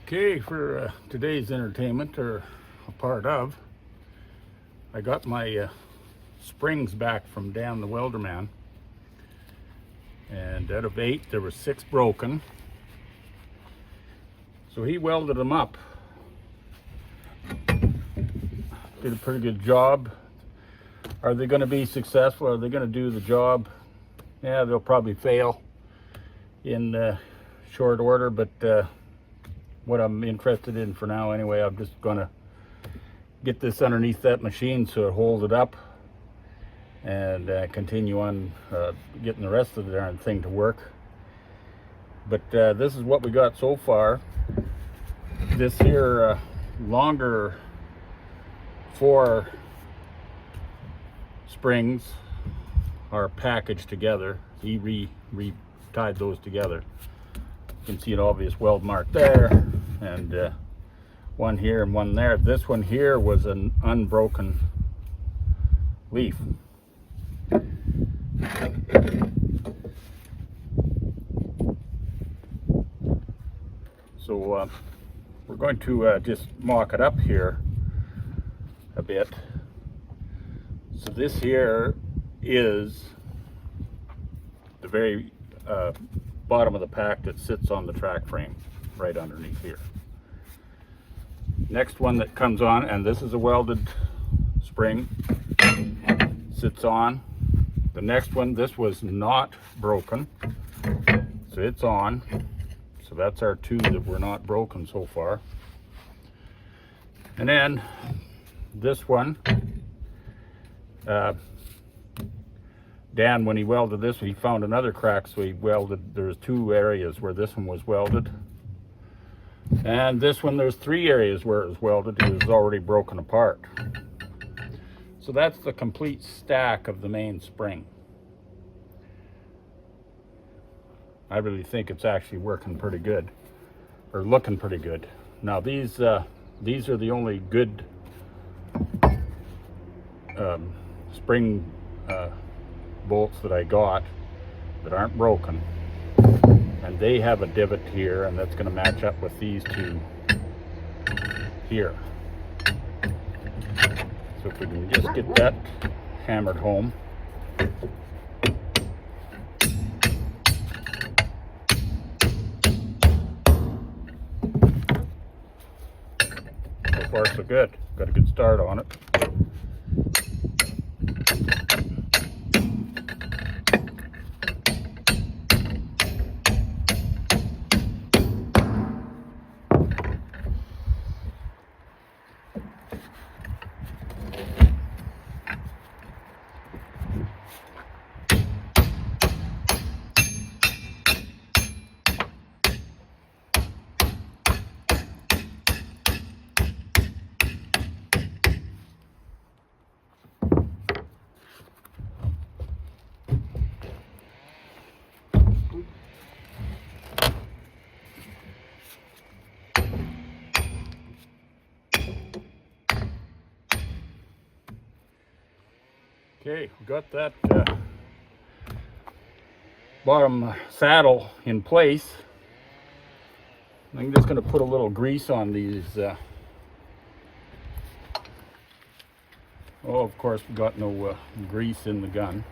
Okay, for today's entertainment, or a part of, I got my springs back from Dan the welder man, and out of 8 there were 6 broken, so he welded them up. Did a pretty good job. Are they going to be successful? Are they going to do the job? Yeah, they'll probably fail in short order, but what I'm interested in for now anyway, I'm just gonna get this underneath that machine so it holds it up, and continue on getting the rest of the darn thing to work. But this is what we got so far. This here longer 4 springs are packaged together. He re-tied those together. You can see an obvious weld mark there, and one here and one there. This one here was an unbroken leaf. So we're going to just mock it up here a bit. So this here is the very bottom of the pack that sits on the track frame right underneath here. Next one that comes on, and this is a welded spring, sits on. The next one, this was not broken, so it's on. So that's our 2 that were not broken so far. And then this one, Dan, when he welded this, he found another crack, so he welded, there's 2 areas where this one was welded. And this one, there's 3 areas where it was welded. It was already broken apart. So that's the complete stack of the main spring. I really think it's actually working pretty good, or looking pretty good. Now these are the only good spring bolts that I got that aren't broken, and they have a divot here, and that's going to match up with these 2 here. So if we can just get that hammered home. So far so good. Got a good start on it. Okay, we got that bottom saddle in place. I'm just going to put a little grease on these. Oh, of course, we got no grease in the gun.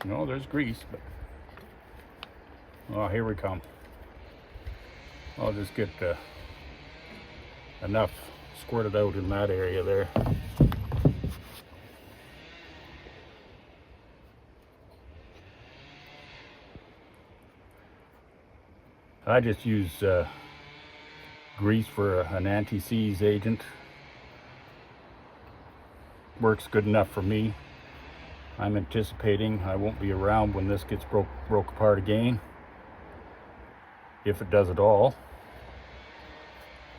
No, there's grease, but oh, here we come. I'll just get enough squirted out in that area there. I just use grease for an anti-seize agent. Works good enough for me. I'm anticipating I won't be around when this gets broke apart again, if it does at all.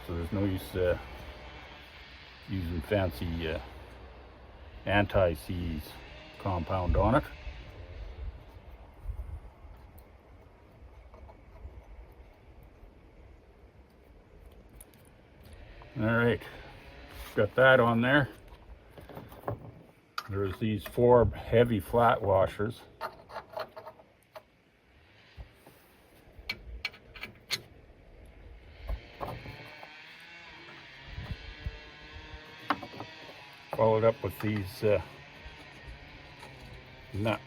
So there's no use using fancy anti-seize compound on it. All right, got that on there. There's these 4 heavy flat washers. weld it up with these nuts.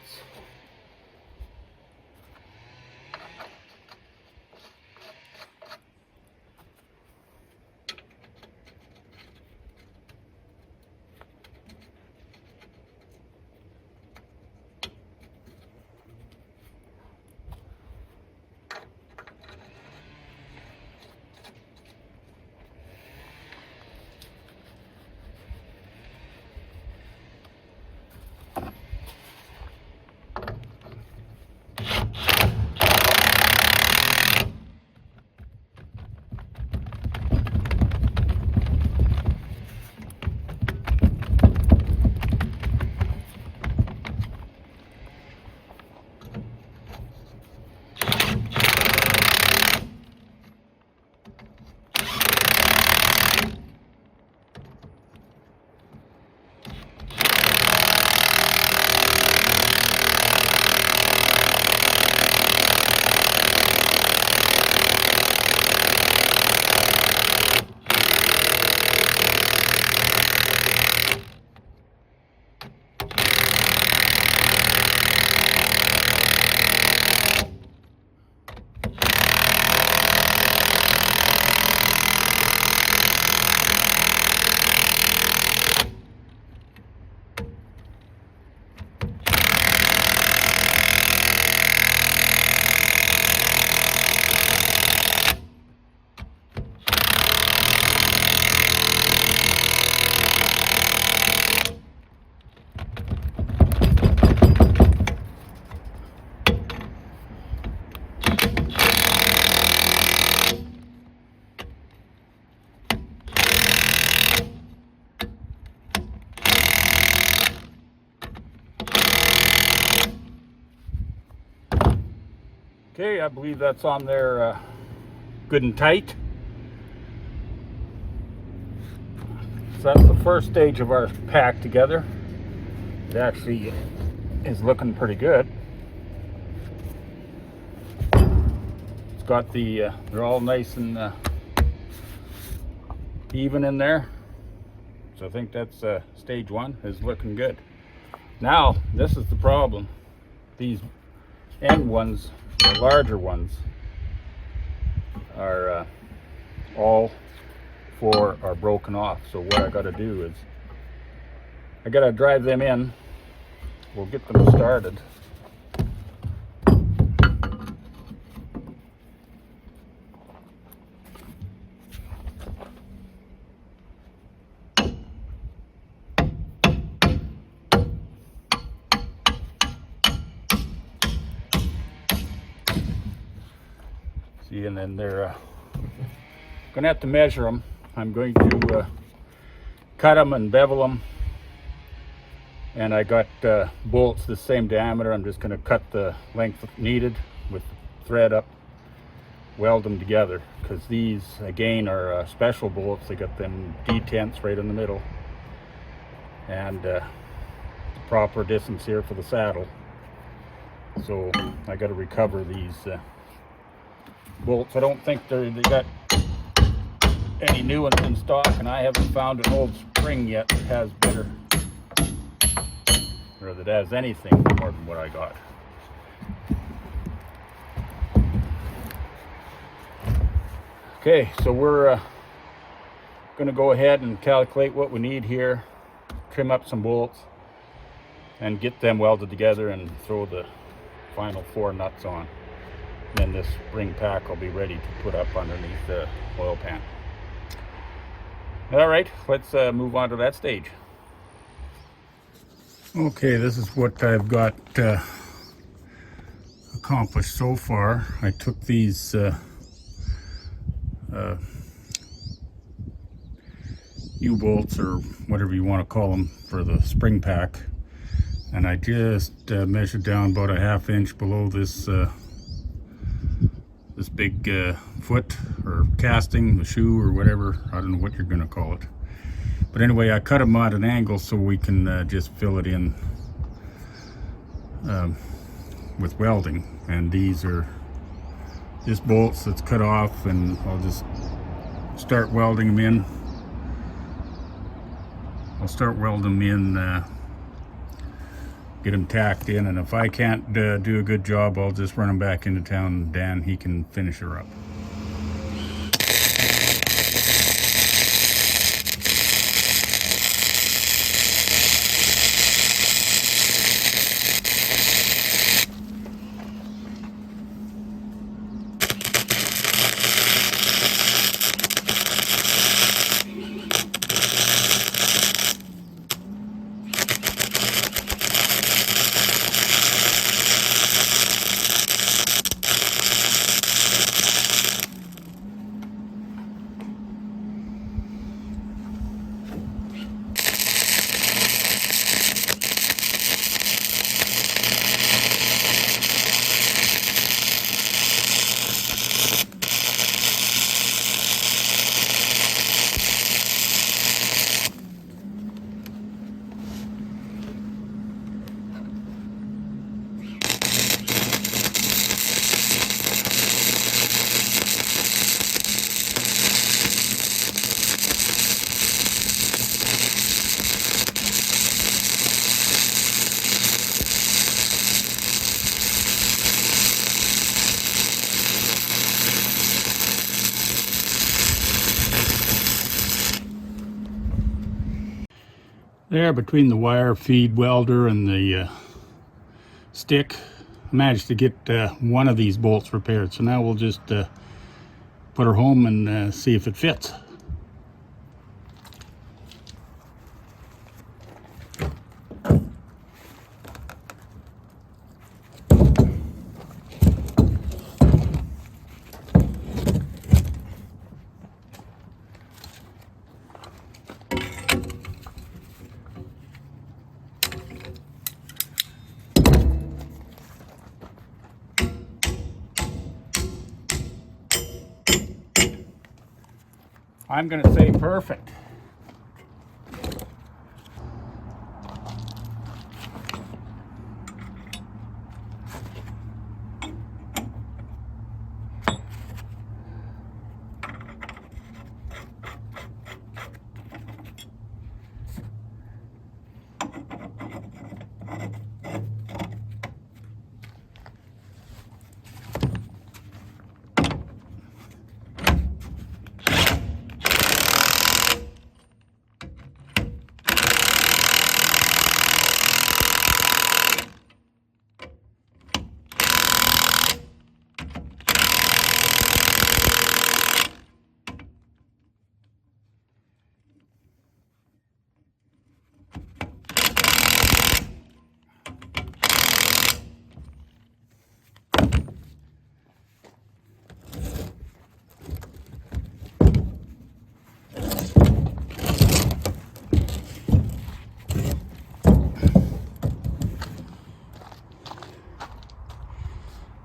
Okay, I believe that's on there good and tight. So that's the first stage of our pack together. It actually is looking pretty good. It's got the, they're all nice and even in there. So I think that's stage one is looking good. Now, this is the problem. These end ones, the larger ones, are all four are broken off. So what I got to do is I got to drive them in. We'll get them started. See, and then they're gonna have to measure them. I'm going to cut them and bevel them, and I got bolts the same diameter. I'm just gonna cut the length needed with thread up, weld them together, because these again are special bolts. They got them detents right in the middle, and the proper distance here for the saddle. So I got to recover these bolts. I don't think they got any new ones in stock, and I haven't found an old spring yet that has better, or that has anything more than what I got. Okay, so we're gonna go ahead and calculate what we need here, trim up some bolts, and get them welded together and throw the final 4 nuts on. Then this spring pack will be ready to put up underneath the oil pan. All right, let's move on to that stage. Okay, this is what I've got accomplished so far. I took these U-bolts, or whatever you want to call them, for the spring pack, and I just measured down about a ½ inch below this this big foot or casting, the shoe or whatever. I don't know what you're going to call it. But anyway, I cut them at an angle so we can just fill it in with welding. And these are just bolts that's cut off, and I'll just start welding them in. I'll start welding them in, get them tacked in, and if I can't do a good job, I'll just run them back into town. Dan, he can finish her up. There, between the wire feed welder and the stick, I managed to get one of these bolts repaired. So now we'll just put her home and see if it fits. I'm going to say perfect.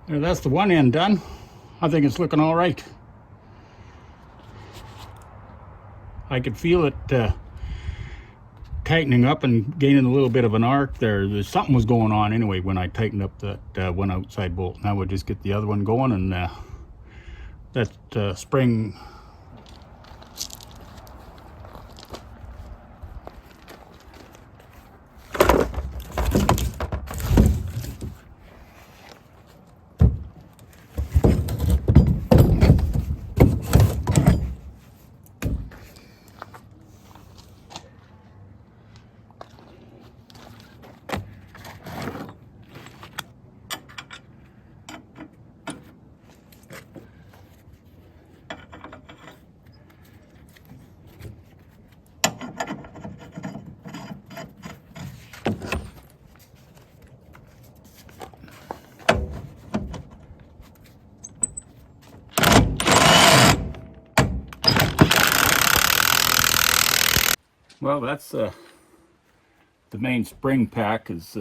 There, that's the one end done. I think it's looking all right. I could feel it tightening up and gaining a little bit of an arc there. Something was going on anyway when I tightened up that one outside bolt. Now we'll just get the other one going, and that spring well, that's the main spring pack is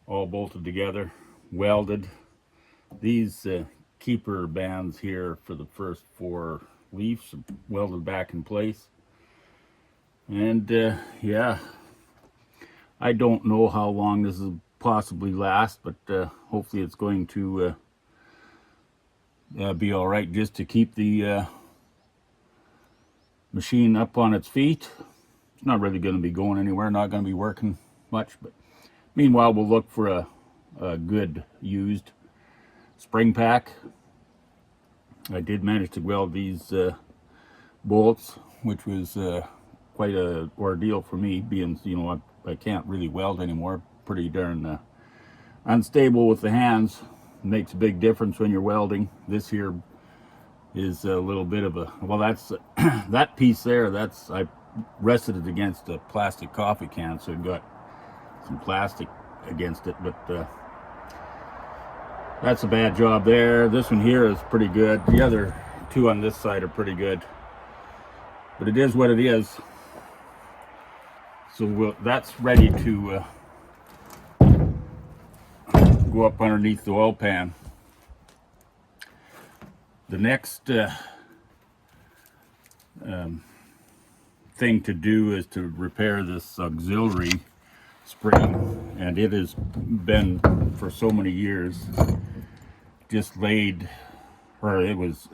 all bolted together, welded. These keeper bands here for the first 4 leaves are welded back in place. And yeah, I don't know how long this will possibly last, but hopefully it's going to be all right, just to keep the machine up on its feet It's not really going to be going anywhere, not going to be working much. But meanwhile, we'll look for a good used spring pack. I did manage to weld these bolts, which was quite a ordeal for me, being, you know, I can't really weld anymore. Pretty darn unstable with the hands. It makes a big difference when you're welding. This here is a little bit of a, well, that's that piece there, that's, I rested it against a plastic coffee can, so it got some plastic against it, but that's a bad job there. This one here is pretty good. The other two on this side are pretty good, but it is what it is. So that's ready to go up underneath the oil pan. The next thing to do is to repair this auxiliary spring, and it has been for so many years just laid, or it was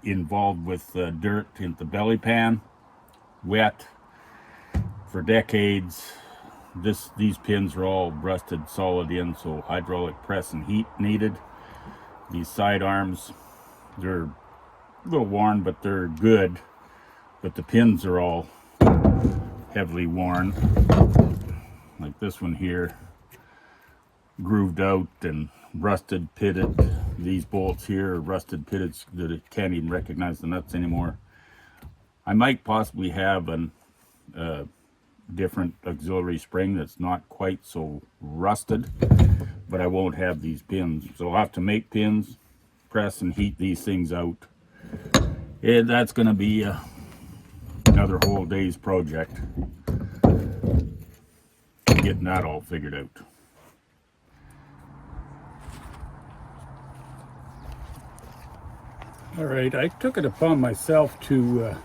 involved with dirt in the belly pan, wet for decades. These pins are all rusted solid in, so hydraulic press and heat needed. These side arms, they're a little worn, but they're good. But the pins are all heavily worn. Like this one here, grooved out and rusted, pitted. These bolts here are rusted, pitted, that it can't even recognize the nuts anymore. I might possibly have a different auxiliary spring that's not quite so rusted, but I won't have these pins. So I'll have to make pins, press and heat these things out. That's going to be another whole day's project, getting that all figured out. All right, I took it upon myself to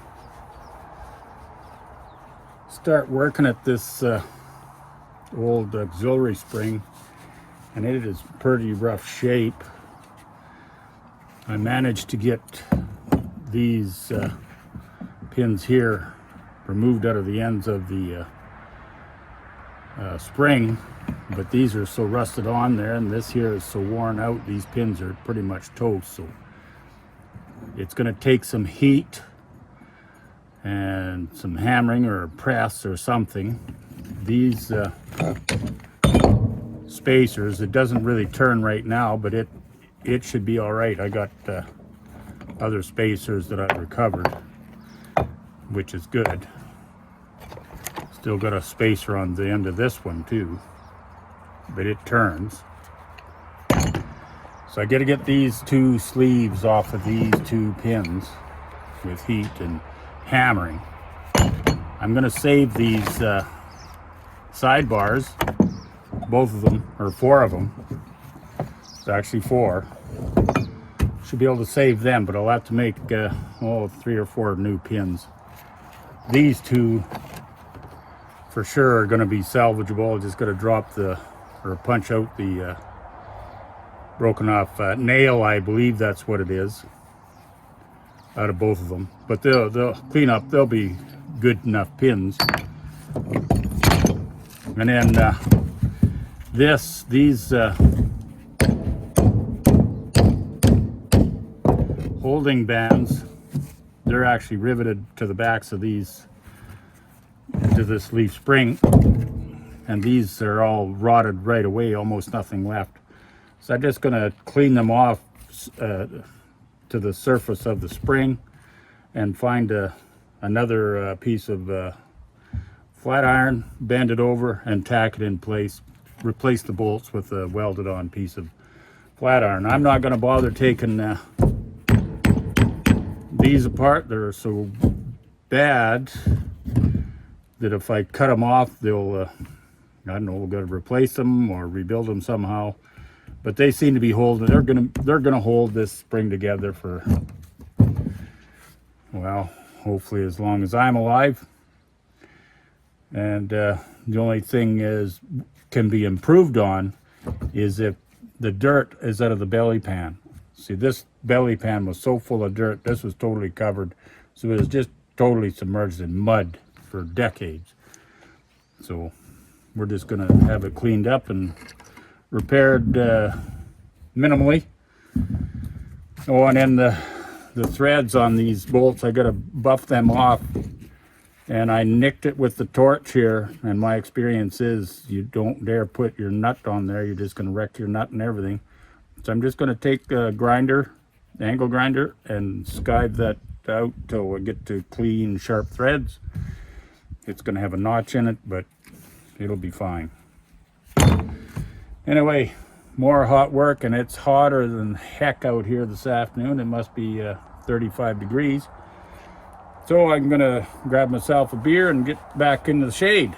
start working at this old auxiliary spring, and it is pretty rough shape. I managed to get these pins here removed out of the ends of the spring, but these are so rusted on there, and this here is so worn out, these pins are pretty much toast. So it's going to take some heat and some hammering or press or something. These spacers, it doesn't really turn right now, but it should be all right. I got other spacers that I've recovered, which is good. Still got a spacer on the end of this one too, but it turns. So I got to get these two sleeves off of these two pins with heat and hammering. I'm going to save these sidebars, both of them, or four of them. It's actually four. Should be able to save them, but I'll have to make 3 or 4 new pins. These two for sure are going to be salvageable. I'm just going to drop or punch out the broken off nail, I believe that's what it is, out of both of them. But they'll clean up, they'll be good enough pins. And then these holding bands, they're actually riveted to the backs of these, to this leaf spring, and these are all rotted right away, almost nothing left. So I'm just going to clean them off to the surface of the spring and find another piece of flat iron, bend it over and tack it in place, replace the bolts with a welded on piece of flat iron. I'm not going to bother taking these apart. They're so bad that if I cut them off, they'll I don't know, we've got to replace them or rebuild them somehow. But they seem to be holding, they're gonna hold this spring together for, well, hopefully as long as I'm alive. And the only thing can be improved on is if the dirt is out of the belly pan. See, this belly pan was so full of dirt, this was totally covered. So it was just totally submerged in mud for decades. So we're just gonna have it cleaned up and repaired minimally. Oh, and then the threads on these bolts, I gotta buff them off, and I nicked it with the torch here, and my experience is you don't dare put your nut on there. You're just gonna wreck your nut and everything. So I'm just gonna take a grinder, angle grinder, and skive that out till we get to clean, sharp threads. It's gonna have a notch in it, but it'll be fine. Anyway, more hot work, and it's hotter than heck out here this afternoon. It must be 35 degrees. So I'm gonna grab myself a beer and get back into the shade.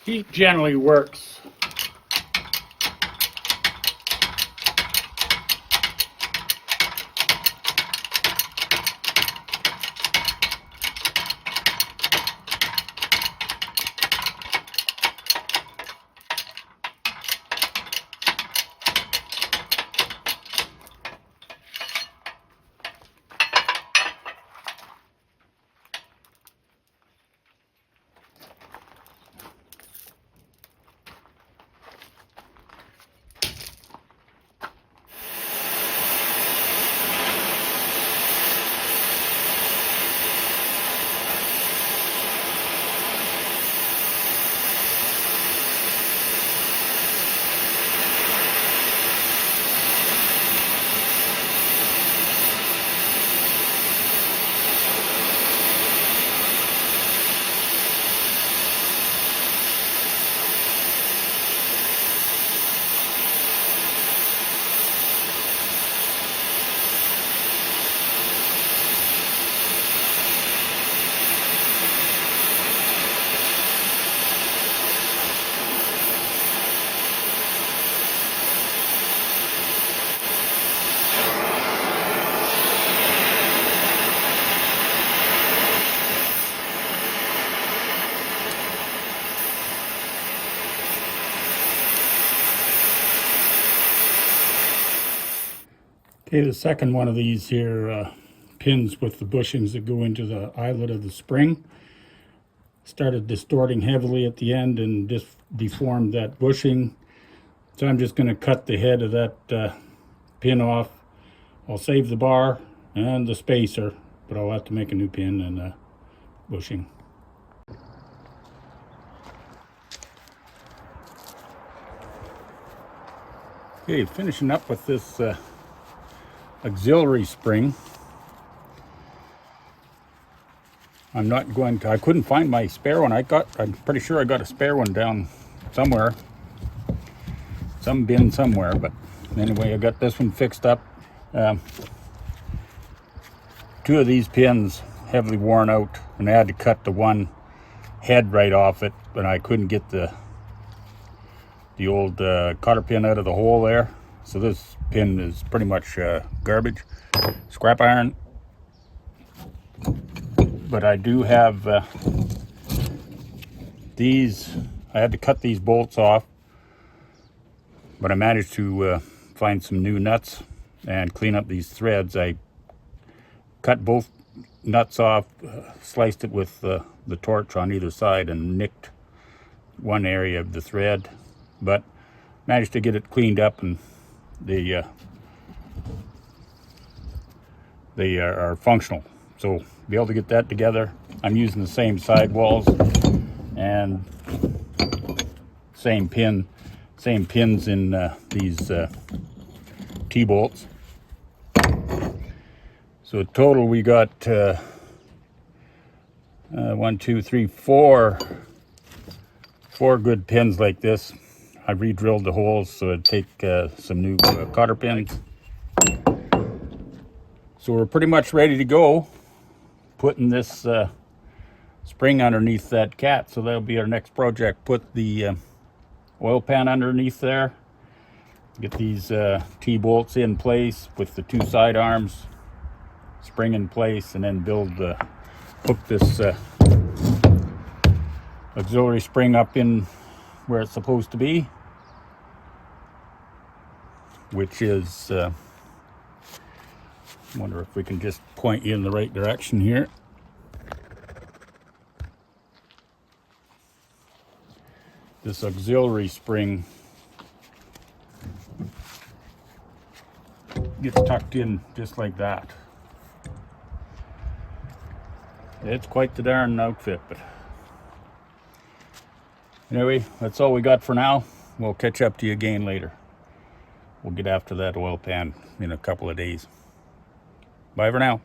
Heat generally works. Okay, the second one of these here pins with the bushings that go into the eyelet of the spring started distorting heavily at the end and just deformed that bushing. So I'm just going to cut the head of that pin off. I'll save the bar and the spacer, but I'll have to make a new pin and a bushing. Okay, finishing up with this auxiliary spring. I couldn't find my spare one. I'm pretty sure I got a spare one down somewhere, some bin somewhere, but anyway, I got this one fixed up. Two of these pins heavily worn out, and I had to cut the one head right off it, but I couldn't get the old cotter pin out of the hole there. So this pin is pretty much garbage, scrap iron. But I do have these. I had to cut these bolts off, but I managed to find some new nuts and clean up these threads. I cut both nuts off, sliced it with the torch on either side, and nicked one area of the thread. But managed to get it cleaned up, and they are functional. So be able to get that together. I'm using the same sidewalls and same pins in these T-bolts. So total we got 1, 2, 3, 4 good pins like this. I re-drilled the holes so I'd take some new cotter pins. So we're pretty much ready to go. Putting this spring underneath that cat, so that'll be our next project. Put the oil pan underneath there. Get these T-bolts in place with the 2 side arms, spring in place, and then hook this auxiliary spring up in where it's supposed to be, which is wonder if we can just point you in the right direction here. This auxiliary spring gets tucked in just like that. It's quite the darn outfit, but anyway, that's all we got for now. We'll catch up to you again later. We'll get after that oil pan in a couple of days. Bye for now.